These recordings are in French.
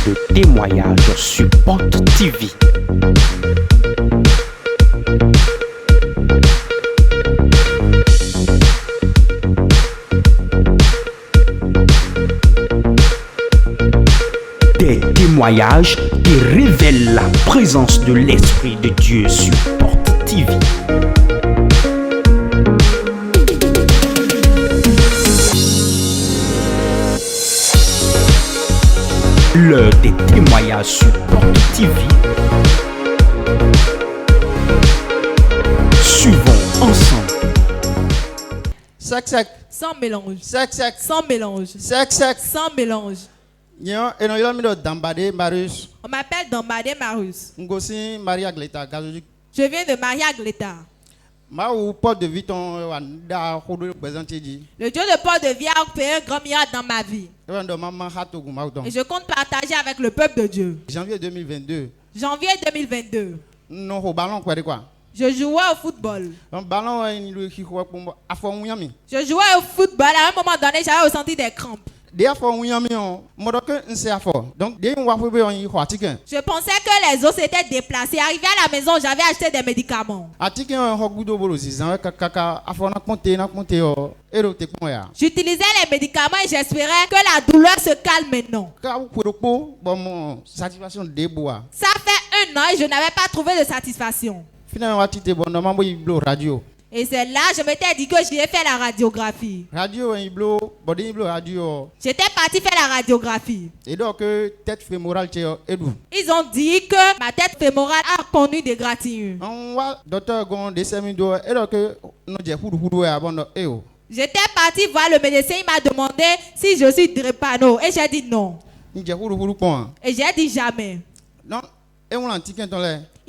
de témoignages sur Porte TV. Des témoignages qui révèlent la présence de l'Esprit de Dieu sur Porte TV. L'heure des témoignages sur Porte TV. Suivons ensemble. Sec, sec. Sans mélange. Sec, sec. Sans mélange. Sec, sec. Sans mélange. Et non, il a mis le Dambade, Marius. On m'appelle Dambade Marus. Ngosi, Maria Gleta, Gazodik. Je viens de Maria Gleta. Ma ou porte de Viton, da, Hodo, présenté dit. Le Dieu de Port de Vie a opéré un grand miracle dans ma vie. Et Et je compte partager avec le peuple de Dieu. janvier 2022. Janvier 2022. Non, au ballon, quoi. Je jouais au football. Un ballon, il a fait un yami. Je jouais au football. À un moment donné, j'avais ressenti des crampes. Des fois, un yami, on sait à fort. Donc, des fois, Je pensais que les os s'étaient déplacés. Arrivé à la maison, j'avais acheté des médicaments. J'utilisais les médicaments et j'espérais que la douleur se calme maintenant. Ça fait 1 an et je n'avais pas trouvé de satisfaction. Et c'est là que je m'étais dit que j'irais faire la radiographie. J'étais parti faire la radiographie. Et donc, tête fémorale, Ils ont dit que ma tête fémorale a connu des gratignures. J'étais parti voir le médecin, il m'a demandé si je suis drépano. Et j'ai dit non. Et j'ai dit jamais. Il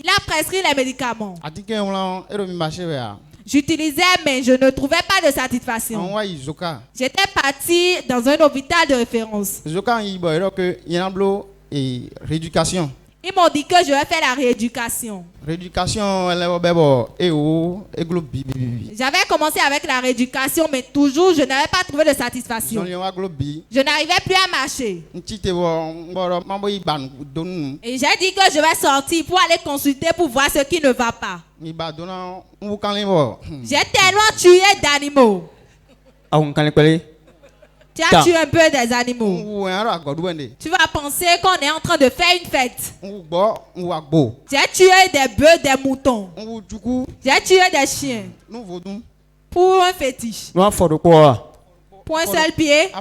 a prescrit les médicaments. J'utilisais mais je ne trouvais pas de satisfaction. J'étais parti dans un hôpital de référence. Rééducation. Ils m'ont dit que je vais faire la rééducation. Rééducation, J'avais commencé avec la rééducation, mais toujours je n'avais pas trouvé de satisfaction. Je n'arrivais plus à marcher. Et j'ai dit que je vais sortir pour aller consulter pour voir ce qui ne va pas. J'ai tellement tué d'animaux. Tu as tué un peu des animaux. Tu vas penser qu'on est en train de faire une fête. J'ai tué des bœufs, des moutons. J'ai tué des chiens. Pour un fétiche. Pour un seul pied.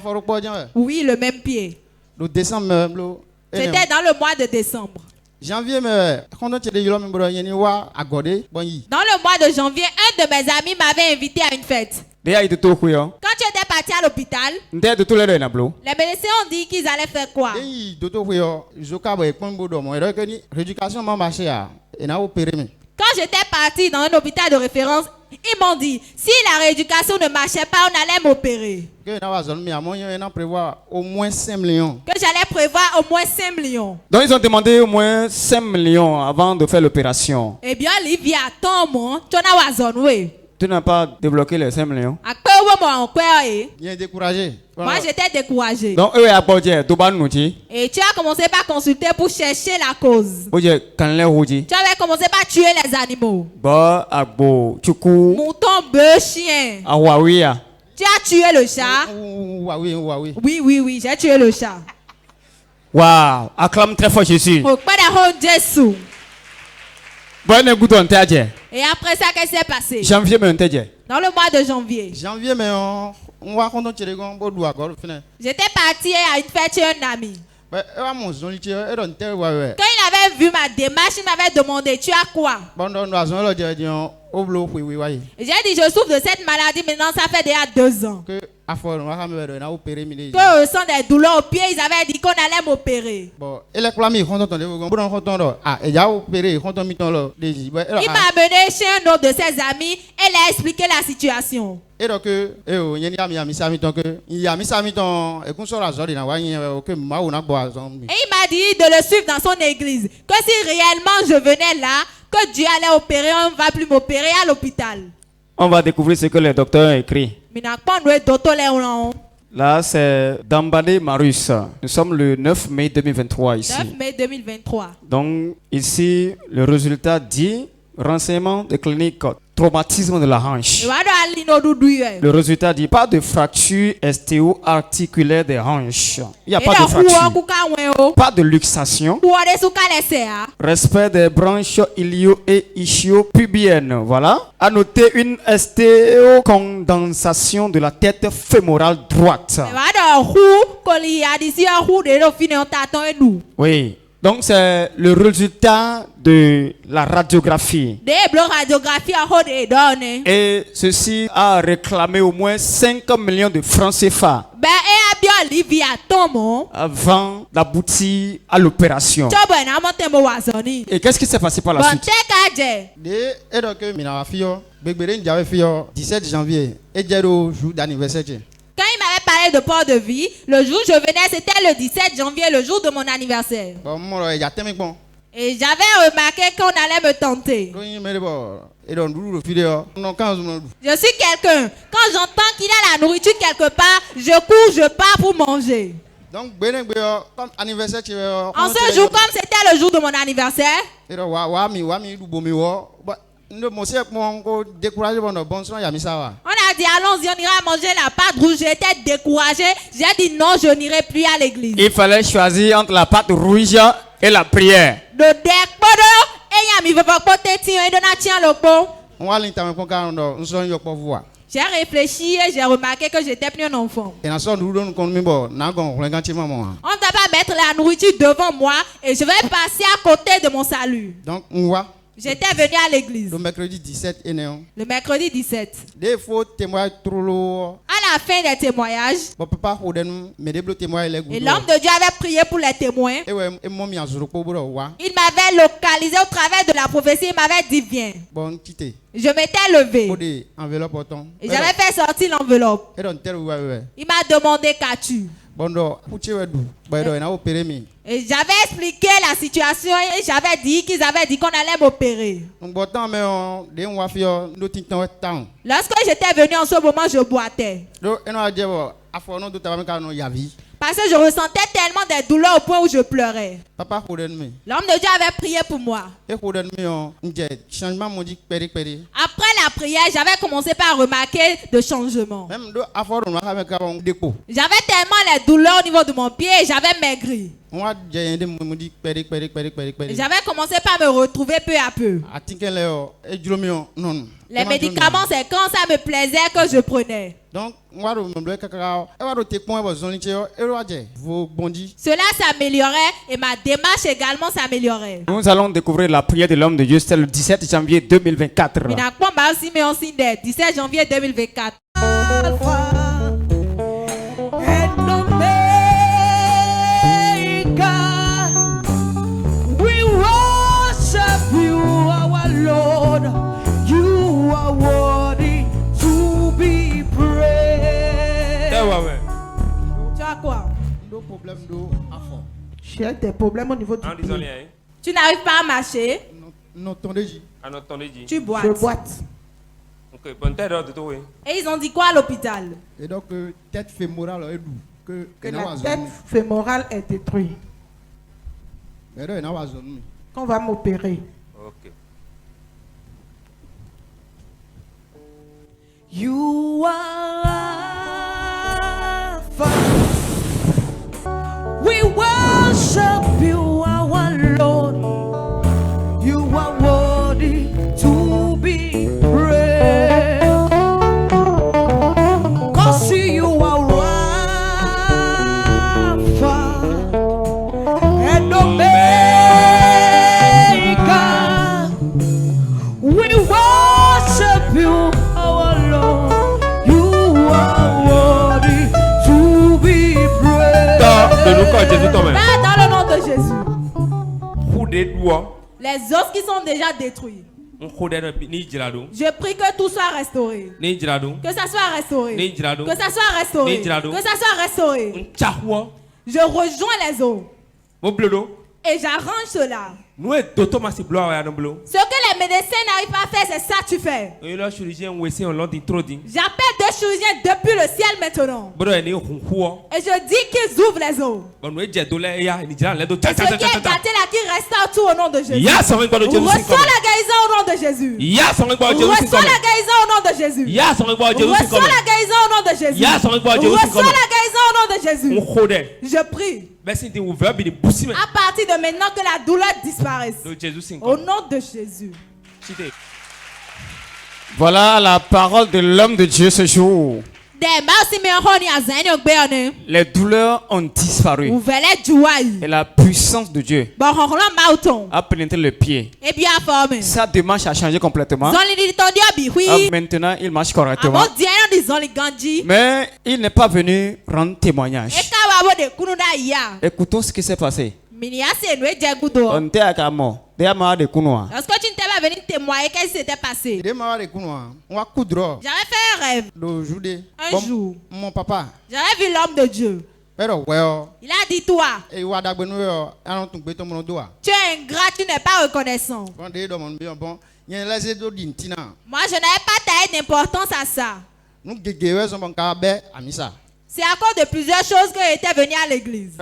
Oui, le même pied. C'était dans le mois de décembre. Janvier, Dans le mois de janvier, un de mes amis m'avait invité à une fête. Quand tu étais parti à l'hôpital, les médecins ont dit qu'ils allaient faire quoi? Quand j'étais parti dans un hôpital de référence, ils m'ont dit, si la rééducation ne marchait pas, on allait m'opérer. Que j'allais prévoir au moins 5 millions. Donc ils ont demandé au moins 5 millions avant de faire l'opération. Eh bien, Livia, attends, moi, tu as raison, oui. Tu n'as pas débloqué les 5 millions. Moi, j'étais découragé. Donc, eux, et tu as commencé par consulter pour chercher la cause. tu Tu avais commencé par tuer les animaux. Mouton, bœuf, chien. Tu as tué le chat. Oui, j'ai tué le chat. Waouh, acclame très fort Jésus. Et après ça, qu'est-ce qui s'est passé? Janvier, dans le mois de janvier. J'étais parti à une fête chez un ami. Quand il avait vu ma démarche, il m'avait demandé, tu as quoi? Et j'ai dit, je souffre de cette maladie, maintenant ça fait déjà 2 ans. Que je ressens des douleurs aux pieds, ils avaient dit qu'on allait m'opérer. Il m'a amené chez un autre de ses amis et il a expliqué la situation. Et il m'a dit de le suivre dans son église. Que si réellement je venais là, que Dieu allait opérer, on ne va plus m'opérer à l'hôpital. On va découvrir ce que le docteur a écrit. Là, c'est Dambadé Marus. Nous sommes le 9 mai 2023 ici. 9 mai 2023. Donc, ici, le résultat dit renseignement de clinique, traumatisme de la hanche. Le résultat dit pas de fracture ostéo-articulaire des hanches. Il n'y a pas de fracture. Pas de luxation. Respect des branches ilio- et ischio-pubiennes. Voilà. À noter une ostéocondensation de la tête fémorale droite. Oui. Donc c'est le résultat de la radiographie. Et ceci a réclamé au moins 5 millions de francs CFA avant d'aboutir à l'opération. Et qu'est-ce qui s'est passé par la suite? 17 janvier, et jour d'anniversaire. Quand il m'avait parlé de port de vie, le jour où je venais, c'était le 17 janvier, le jour de mon anniversaire. Et j'avais remarqué qu'on allait me tenter. Je suis quelqu'un. Quand j'entends qu'il y a la nourriture quelque part, je cours, je pars pour manger. Donc, en ce jour, comme c'était le jour de mon anniversaire, on a dit allons-y, on ira manger la pâte rouge. J'étais découragé. J'ai dit non, je n'irai plus à l'église. Il fallait choisir entre la pâte rouge et la prière. J'ai réfléchi et j'ai remarqué que j'étais plus un enfant. On ne va pas mettre la nourriture devant moi et je vais passer à côté de mon salut. Donc, j'étais venu à l'église. Le mercredi 17. Le mercredi 17. Des faux témoins trop lourds. À la fin des témoignages, et l'homme de Dieu avait prié pour les témoins. Il m'avait localisé au travers de la prophétie. Il m'avait dit viens. Je m'étais levé. Et j'avais fait sortir l'enveloppe. Il m'a demandé qu'as-tu? Et j'avais expliqué la situation et j'avais dit qu'ils avaient dit qu'on allait m'opérer. Lorsque j'étais venu en ce moment, je boitais. Parce que je ressentais tellement des douleurs au point où je pleurais. L'homme de Dieu avait prié pour moi. Après la prière, j'avais commencé par remarquer de changements. J'avais tellement les douleurs au niveau de mon pied et j'avais maigri. J'avais commencé par me retrouver peu à peu. Les médicaments, c'est quand ça me plaisait que je prenais. Donc, cela s'améliorait et ma démarche également s'améliorait. Nous allons découvrir la prière de l'homme de Dieu. C'était le 17 janvier 2024. 17 janvier 2024. Tu as quoi? J'ai des problèmes au niveau du pied. Tu n'arrives pas à marcher. Tu boites. Je boite. Et ils ont dit quoi à l'hôpital? Et donc, tête fémorale que la tête fémorale est détruite. Qu'on va m'opérer. Okay. You are Alpha. We worship you, our Lord. You are worthy to be praised. 'Cause you are Alpha and Omega. We worship you, our Lord. You are worthy to be praised. Dans le nom de Jésus. Les os qui sont déjà détruits. Je prie que tout soit restauré. Que ça soit restauré. Que ça soit restauré. Que ça soit restauré. Je rejoins les os. Et j'arrange cela. Ce que les médecins n'arrivent pas à faire, c'est ça que tu fais. J'appelle 2 chirurgiens depuis le ciel maintenant. Et je dis qu'ils ouvrent les os. Et ce qui est gâté là qui restaure tout au nom de Jésus. Reçois la guérison au nom de Jésus. Reçois la guérison au nom de Jésus. Reçois la guérison au nom de Jésus. Reçois la guérison au nom de Jésus. Je prie. À partir de maintenant que la douleur disparaisse. Au nom de Jésus. Voilà la parole de l'homme de Dieu ce jour. Les douleurs ont disparu. Et la puissance de Dieu a pénétré le pied. Sa démarche a changé complètement. Maintenant, il marche correctement. Mais il n'est pas venu rendre témoignage. Écoutons ce qui s'est passé. On était à Kamo. Est-ce que tu n'étais pas venu témoigner qu'est-ce qui s'était passé? J'avais fait un rêve. Un jour. Mon papa. J'avais vu l'homme de Dieu. Il a dit toi. Tu es ingrat, tu n'es pas reconnaissant. Moi, je n'avais pas taillé d'importance à ça. C'est à cause de plusieurs choses que j'étais venu à l'église.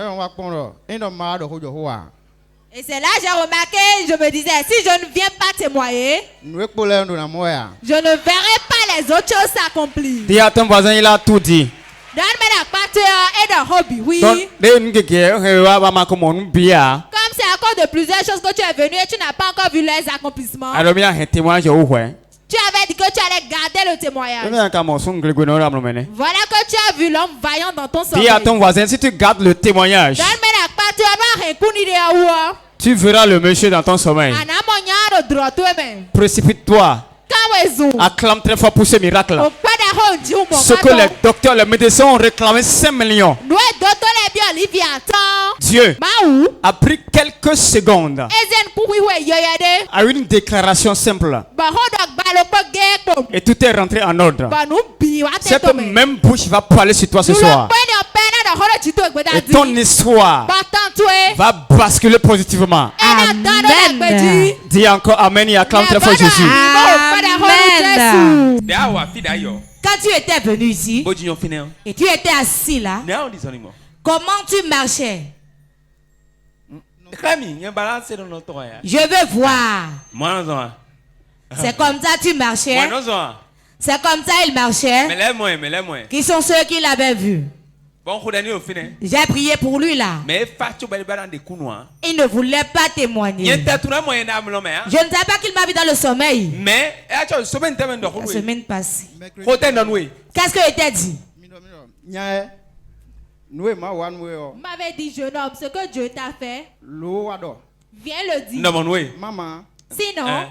Et c'est là que j'ai remarqué, je me disais, si je ne viens pas témoigner, je ne verrai pas les autres choses s'accomplir. Dis à ton voisin, il a tout dit. Donne-moi la partie et de hobby, oui. Comme c'est à cause de plusieurs choses que tu es venu et tu n'as pas encore vu les accomplissements. Tu avais dit que tu allais garder le témoignage. Voilà que tu as vu l'homme vaillant dans ton sommeil. Dis à ton voisin, si tu gardes le témoignage, tu verras le monsieur dans ton sommeil. Précipite-toi. Acclame très fort pour ce miracle. Ce que les docteurs, les médecins ont réclamé 5 millions. Dieu a pris quelques secondes à une déclaration simple. Et tout est rentré en ordre. Cette même bouche va parler sur toi ce soir. Et ton histoire va basculer positivement. Amen. Dis encore Amen et acclame très fort Jésus. Amen. Quand tu étais venu ici et tu étais assis là, comment tu marchais? Je veux voir. C'est comme ça tu marchais. C'est comme ça il marchait. Qui sont ceux qui l'avaient vu? J'ai prié pour lui là. Il ne voulait pas témoigner. Je ne savais pas qu'il m'a vu dans le sommeil. La semaine passée. Qu'est-ce que il t'a dit? M'avait dit jeune homme, ce que Dieu t'a fait, viens le dire. Maman. Sinon,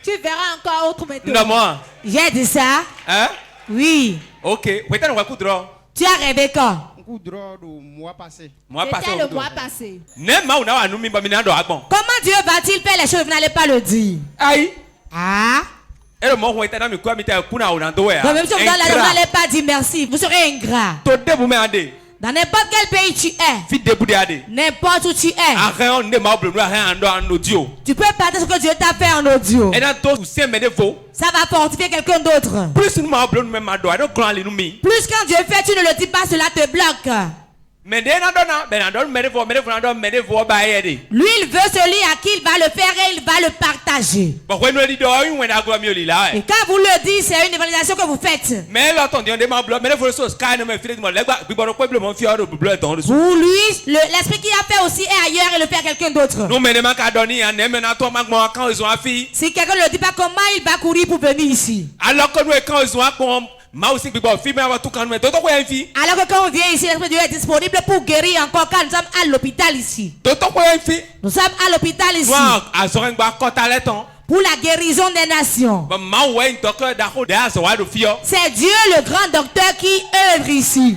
tu verras encore autre méthode. J'ai dit ça. Oui. Ok. Tu as rêvé quand? C'était le mois passé. Comment Dieu va-t-il faire les choses? Vous n'allez pas le dire. Ah. Donc même si vous n'allez pas dire merci, vous serez ingrat. Dans n'importe quel pays tu es, n'importe où tu es, tu peux parler ce que Dieu t'a fait en audio. Ça va fortifier quelqu'un d'autre. Plus quand Dieu fait, tu ne le dis pas, cela te bloque. Lui, il veut celui à qui il va le faire et il va le partager. Et quand vous le dites, c'est une évangélisation que vous faites. Pour lui, l'esprit qui a fait aussi est ailleurs et le fait à quelqu'un d'autre. Si quelqu'un ne le dit pas, comment il va courir pour venir ici? Alors que quand on vient ici, l'Esprit de Dieu est disponible pour guérir encore quand nous sommes à l'hôpital ici. Nous sommes à l'hôpital ici pour la guérison des nations. C'est Dieu le grand docteur qui œuvre ici.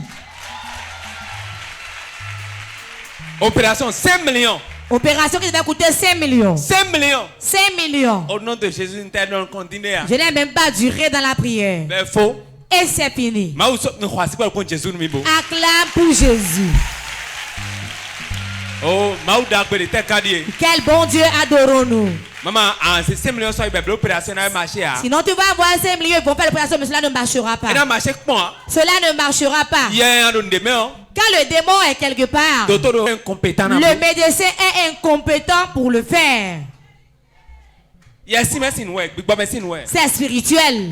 Opération 5 millions. Opération qui va coûter 5 millions. 5 millions. 5 millions. Au nom de Jésus, je n'ai même pas duré dans la prière. Mais faux. Et c'est fini. Acclame pour Jésus. Oh, Quel bon Dieu adorons-nous. Maman, c'est 5 millions sur l'opération n'a marché. Sinon tu vas avoir 5 millions, ils vont faire l'opération, mais cela ne marchera pas. Cela ne marchera pas. Quand le démon est quelque part, le médecin est incompétent pour le faire. C'est spirituel.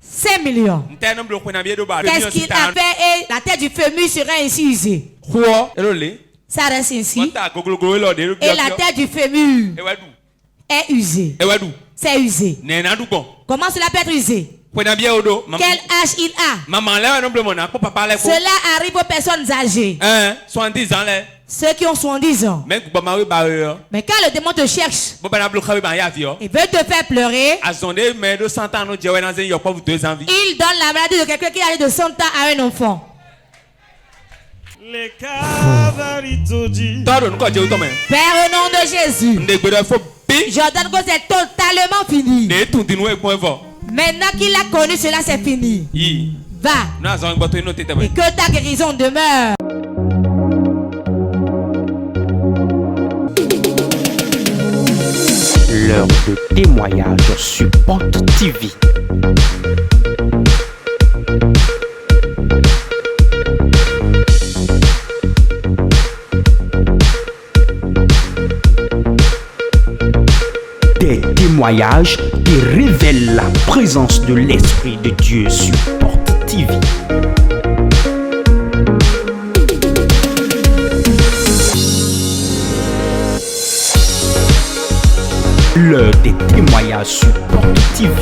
5 millions. Qu'est-ce qu'il a fait et la tête du fémur sera ainsi usée. Ça reste ainsi. Et la tête du fémur est usée. C'est usé. Comment cela peut être usé? Quel âge il a? Cela arrive aux personnes âgées. 70 ans. Ceux qui ont 70 ans. Mais quand le démon te cherche, il veut te faire pleurer. Il donne la maladie de quelqu'un qui a de 100 ans à un enfant. Père, au nom de Jésus, j'ordonne que c'est totalement fini. Maintenant qu'il a connu cela, c'est fini. Va. Et que ta guérison demeure. L'heure de témoignage sur Porte TV. Des témoignages qui révèlent la présence de l'Esprit de Dieu sur Porte TV. L'heure des témoignages sur Porte TV.